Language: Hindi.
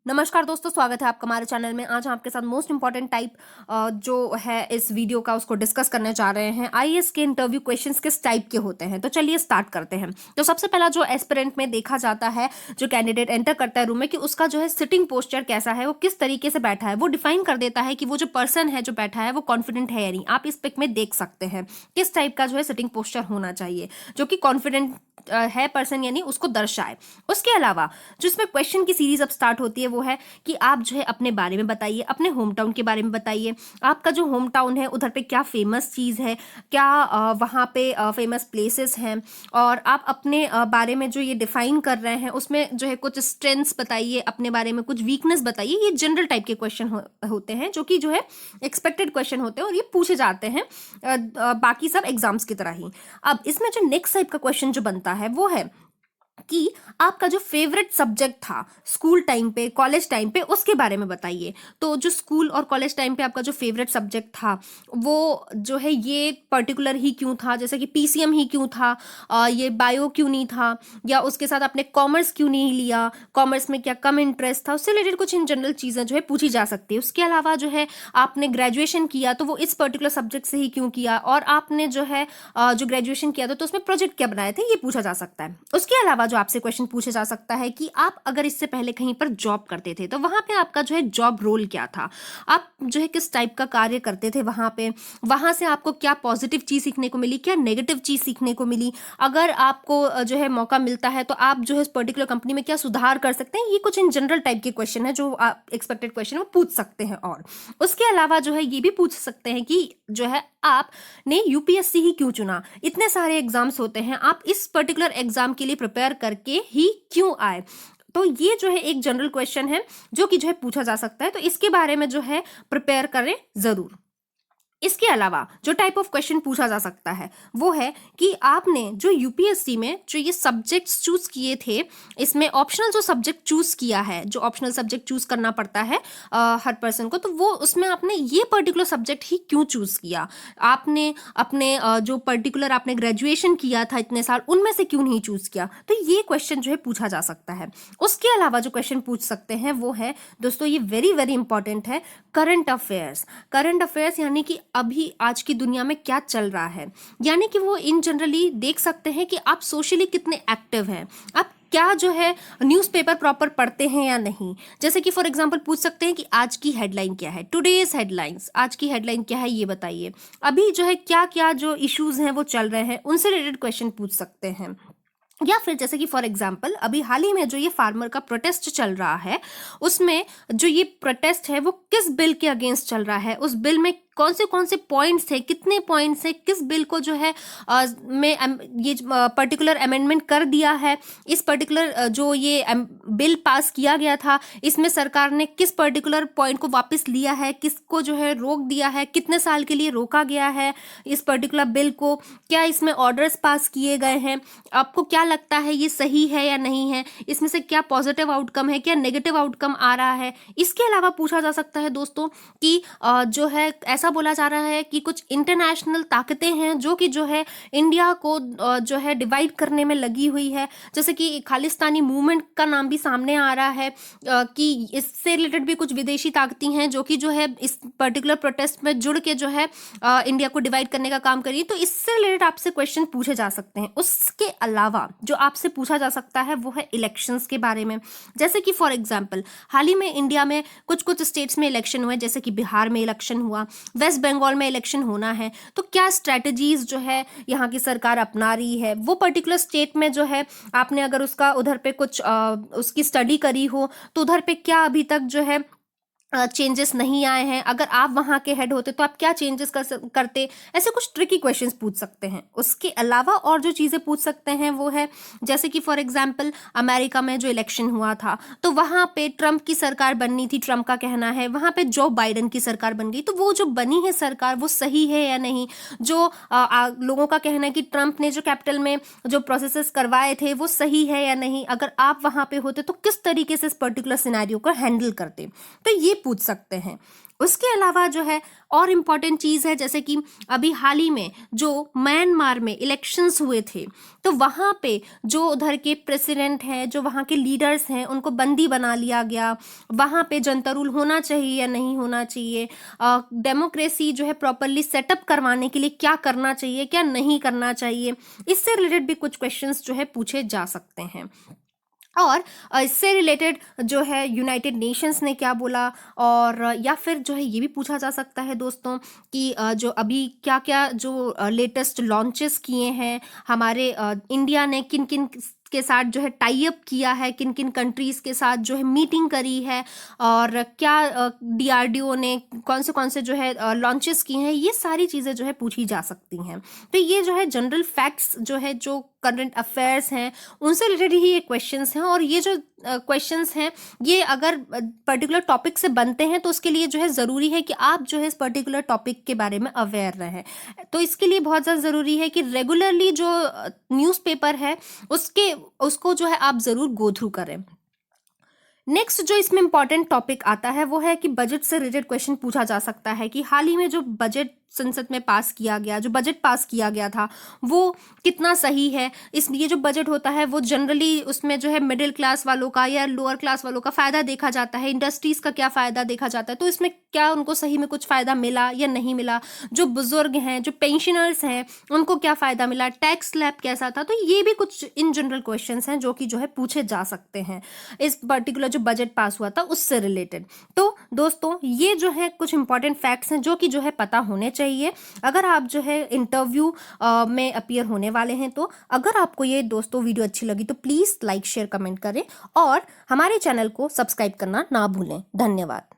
नमस्कार दोस्तों, स्वागत है आपका हमारे चैनल में। आज हम आपके साथ मोस्ट इंपॉर्टेंट टाइप जो है इस वीडियो का उसको डिस्कस करने जा रहे हैं। आईएएस के इंटरव्यू क्वेश्चंस किस टाइप के होते हैं, तो चलिए स्टार्ट करते हैं। तो सबसे पहला जो एस्पिरेंट में देखा जाता है, जो कैंडिडेट एंटर करता है रूम में, कि उसका जो है सिटिंग पोस्चर कैसा है, वो किस तरीके से बैठा है, वो डिफाइन कर देता है कि वो जो पर्सन है जो बैठा है वो कॉन्फिडेंट है या नहीं। आप इस पिक में देख सकते हैं किस टाइप का जो है सिटिंग पोस्चर होना चाहिए, जो कि कॉन्फिडेंट है पर्सन यानी उसको दर्शाए। उसके अलावा जो इसमें क्वेश्चन की सीरीज अब स्टार्ट होती है वो है कि आप जो है अपने बारे में बताइए, अपने होम टाउन के बारे में बताइए। आपका जो होम टाउन है उधर पे क्या फेमस चीज़ है, क्या वहाँ पे फेमस प्लेसेस हैं, और आप अपने बारे में जो ये डिफाइन कर रहे हैं उसमें जो है कुछ स्ट्रेंथ्स बताइए, अपने बारे में कुछ वीकनेस बताइए। ये जनरल टाइप के क्वेश्चन होते हैं, जो कि जो है एक्सपेक्टेड क्वेश्चन होते हैं और ये पूछे जाते हैं बाकी सब एग्जाम्स की तरह ही। अब इसमें जो नेक्स्ट टाइप का क्वेश्चन जो बनता है वो है कि आपका जो फेवरेट सब्जेक्ट था स्कूल टाइम पे, कॉलेज टाइम पे, उसके बारे में बताइए। तो जो स्कूल और कॉलेज टाइम पे आपका जो फेवरेट सब्जेक्ट था वो जो है ये पर्टिकुलर ही क्यों था, जैसे कि पीसीएम ही क्यों था, ये बायो क्यों नहीं था, या उसके साथ आपने कॉमर्स क्यों नहीं लिया, कॉमर्स में क्या कम इंटरेस्ट था, उससे रिलेटेड कुछ इन जनरल चीज़ें जो है पूछी जा सकती है। उसके अलावा जो है आपने ग्रेजुएशन किया तो वो इस पर्टिकुलर सब्जेक्ट से ही क्यों किया, और आपने जो है जो ग्रेजुएशन किया था तो उसमें प्रोजेक्ट क्या बनाए थे, ये पूछा जा सकता है। उसके अलावा जो आपसे क्वेश्चन पूछा जा सकता है कि आप अगर इससे पहले कहीं पर जॉब करते थे तो वहां पे आपका जो है जॉब रोल क्या था, आप जो है किस टाइप का कार्य करते थे वहां पे, वहां से आपको क्या पॉजिटिव चीज सीखने को मिली, क्या नेगेटिव चीज सीखने को मिली। अगर आपको जो है मौका मिलता है तो आप जो है इस पर्टिकुलर कंपनी में क्या सुधार कर सकते हैं। ये कुछ इन जनरल टाइप के क्वेश्चन है जो आप एक्सपेक्टेड क्वेश्चन वो पूछ सकते हैं। और उसके अलावा जो है ये भी पूछ सकते हैं कि जो है आपने यूपीएससी ही क्यों चुना, इतने सारे एग्जाम्स होते हैं, आप इस पर्टिकुलर एग्जाम के लिए प्रिपेयर करके ही क्यों आए। तो ये जो है एक जनरल क्वेश्चन है जो कि जो है पूछा जा सकता है, तो इसके बारे में जो है प्रिपेयर करें जरूर। इसके अलावा जो टाइप ऑफ क्वेश्चन पूछा जा सकता है वो है कि आपने जो यूपीएससी में जो ये सब्जेक्ट्स चूज किए थे, इसमें ऑप्शनल जो सब्जेक्ट चूज किया है, जो ऑप्शनल सब्जेक्ट चूज करना पड़ता है हर पर्सन को, तो वो उसमें आपने ये पर्टिकुलर सब्जेक्ट ही क्यों चूज किया। आपने अपने जो पर्टिकुलर आपने ग्रेजुएशन किया था इतने साल, उनमें से क्यों नहीं चूज किया। तो ये क्वेश्चन जो है पूछा जा सकता है। उसके अलावा जो क्वेश्चन पूछ सकते हैं वो है दोस्तों, ये वेरी वेरी इंपॉर्टेंट है, करंट अफेयर्स। करंट अफेयर्स यानी कि अभी आज की दुनिया में क्या चल रहा है, यानी कि वो इन जनरली देख सकते हैं कि आप सोशली कितने एक्टिव हैं, आप क्या जो है न्यूज़पेपर प्रॉपर पढ़ते हैं या नहीं। जैसे कि फॉर एग्जांपल पूछ सकते हैं कि आज की हेडलाइन क्या है, टुडेज हेडलाइंस, आज की हेडलाइन क्या है ये बताइए। अभी जो है क्या क्या जो इश्यूज हैं वो चल रहे हैं, उनसे रिलेटेड क्वेश्चन पूछ सकते हैं। या फिर जैसे कि फॉर एग्जांपल अभी हाल ही में जो ये फार्मर का प्रोटेस्ट चल रहा है, उसमें जो ये प्रोटेस्ट है वो किस बिल के अगेंस्ट चल रहा है, उस बिल में कौन से पॉइंट्स थे, कितने पॉइंट्स हैं, किस बिल को जो है ये पर्टिकुलर अमेंडमेंट कर दिया है, इस पर्टिकुलर जो ये बिल पास किया गया था इसमें सरकार ने किस पर्टिकुलर पॉइंट को वापस लिया है, किसको जो है रोक दिया है, कितने साल के लिए रोका गया है इस पर्टिकुलर बिल को, क्या इसमें ऑर्डर्स पास किए गए हैं, आपको क्या लगता है ये सही है या नहीं है, इसमें से क्या पॉजिटिव आउटकम है, क्या नेगेटिव आउटकम आ रहा है। इसके अलावा पूछा जा सकता है दोस्तों कि जो है ऐसा बोला जा रहा है कि कुछ इंटरनेशनल ताकतें हैं जो कि जो है इंडिया को जो है डिवाइड करने में लगी हुई है। जैसे कि खालिस्तानी मूवमेंट का नाम भी सामने आ रहा है कि इससे रिलेटेड भी कुछ विदेशी ताकतें हैं जो कि जो है इस पर्टिकुलर प्रोटेस्ट में जुड़ के जो है इंडिया को डिवाइड करने का काम करिए। तो इससे रिलेटेड आपसे क्वेश्चन पूछे जा सकते हैं। उसके अलावा जो आपसे पूछा जा सकता है वो है इलेक्शंस के बारे में। जैसे कि फॉर एग्जांपल हाल ही में इंडिया में कुछ कुछ स्टेट्स में इलेक्शन हुए, जैसे कि बिहार में इलेक्शन हुआ, वेस्ट बंगाल में इलेक्शन होना है, तो क्या स्ट्रेटजीज जो है यहाँ की सरकार अपना रही है, वो पर्टिकुलर स्टेट में जो है आपने अगर उसका उधर पे कुछ उसकी स्टडी करी हो तो उधर पे क्या अभी तक जो है चेंजेस नहीं आए हैं, अगर आप वहां के हेड होते तो आप क्या चेंजेस करते। ऐसे कुछ ट्रिकी क्वेश्चंस पूछ सकते हैं। उसके अलावा और जो चीजें पूछ सकते हैं वो है जैसे कि फॉर एग्जांपल अमेरिका में जो इलेक्शन हुआ था तो वहां पे ट्रंप की सरकार बननी थी, ट्रंप का कहना है, वहां पे जो बाइडन की सरकार बन गई, तो वो जो बनी है सरकार वो सही है या नहीं। जो लोगों का कहना है कि ट्रंप ने जो कैपिटल में जो प्रोसेसेस करवाए थे वो सही है या नहीं, अगर आप वहां पे होते तो किस तरीके से इस पर्टिकुलर सिनेरियो को हैंडल करते। तो ये पूछ सकते हैं। उसके अलावा जो है और इम्पॉर्टेंट चीज़ है, जैसे कि अभी हाल ही में जो म्यांमार में इलेक्शंस हुए थे, तो वहाँ पे जो उधर के प्रेसिडेंट हैं, जो वहाँ के लीडर्स हैं, उनको बंदी बना लिया गया। वहाँ पे जनता रूल होना चाहिए या नहीं होना चाहिए, डेमोक्रेसी जो है प्रॉपरली सेटअप करवाने के लिए क्या करना चाहिए, क्या नहीं करना चाहिए, इससे रिलेटेड भी कुछ क्वेश्चंस जो है पूछे जा सकते हैं। और इससे रिलेटेड जो है यूनाइटेड नेशंस ने क्या बोला, और या फिर जो है ये भी पूछा जा सकता है दोस्तों कि जो अभी क्या क्या जो लेटेस्ट लॉन्चेस किए हैं हमारे इंडिया ने, किन किन के साथ जो है टाई अप किया है, किन किन कंट्रीज़ के साथ जो है मीटिंग करी है, और क्या डीआरडीओ ने कौन से जो है लॉन्चेस किए हैं, ये सारी चीज़ें जो है पूछी जा सकती हैं। तो ये जो है जनरल फैक्ट्स जो है, जो करंट अफेयर्स हैं, उनसे रिलेटेड ही ये क्वेश्चंस हैं। और ये जो क्वेश्चंस हैं, ये अगर पर्टिकुलर टॉपिक से बनते हैं तो उसके लिए जो है ज़रूरी है कि आप जो है इस पर्टिकुलर टॉपिक के बारे में अवेयर रहें। तो इसके लिए बहुत ज़्यादा ज़रूरी है कि रेगुलरली जो न्यूज़पेपर है उसको जो है आप ज़रूर गो थ्रू करें। नेक्स्ट जो इसमें इंपॉर्टेंट टॉपिक आता है वो है कि बजट से रिलेटेड क्वेश्चन पूछा जा सकता है कि हाल ही में जो बजट संसद में पास किया गया, जो बजट पास किया गया था, वो कितना सही है। ये जो बजट होता है वो जनरली उसमें जो है मिडिल क्लास वालों का या लोअर क्लास वालों का फ़ायदा देखा जाता है, इंडस्ट्रीज़ का क्या फ़ायदा देखा जाता है, तो इसमें क्या उनको सही में कुछ फ़ायदा मिला या नहीं मिला, जो बुजुर्ग हैं, जो पेंशनर्स हैं, उनको क्या फ़ायदा मिला, टैक्स स्लैब कैसा था। तो ये भी कुछ इन जनरल क्वेश्चन हैं जो कि जो है पूछे जा सकते हैं इस पर्टिकुलर जो बजट पास हुआ था उससे रिलेटेड। तो दोस्तों ये जो है कुछ इंपॉर्टेंट फैक्ट्स हैं जो कि जो है पता होने चाहिए अगर आप जो है इंटरव्यू में अपीयर होने वाले हैं। तो अगर आपको ये दोस्तों वीडियो अच्छी लगी तो प्लीज़ लाइक शेयर कमेंट करें और हमारे चैनल को सब्सक्राइब करना ना भूलें। धन्यवाद।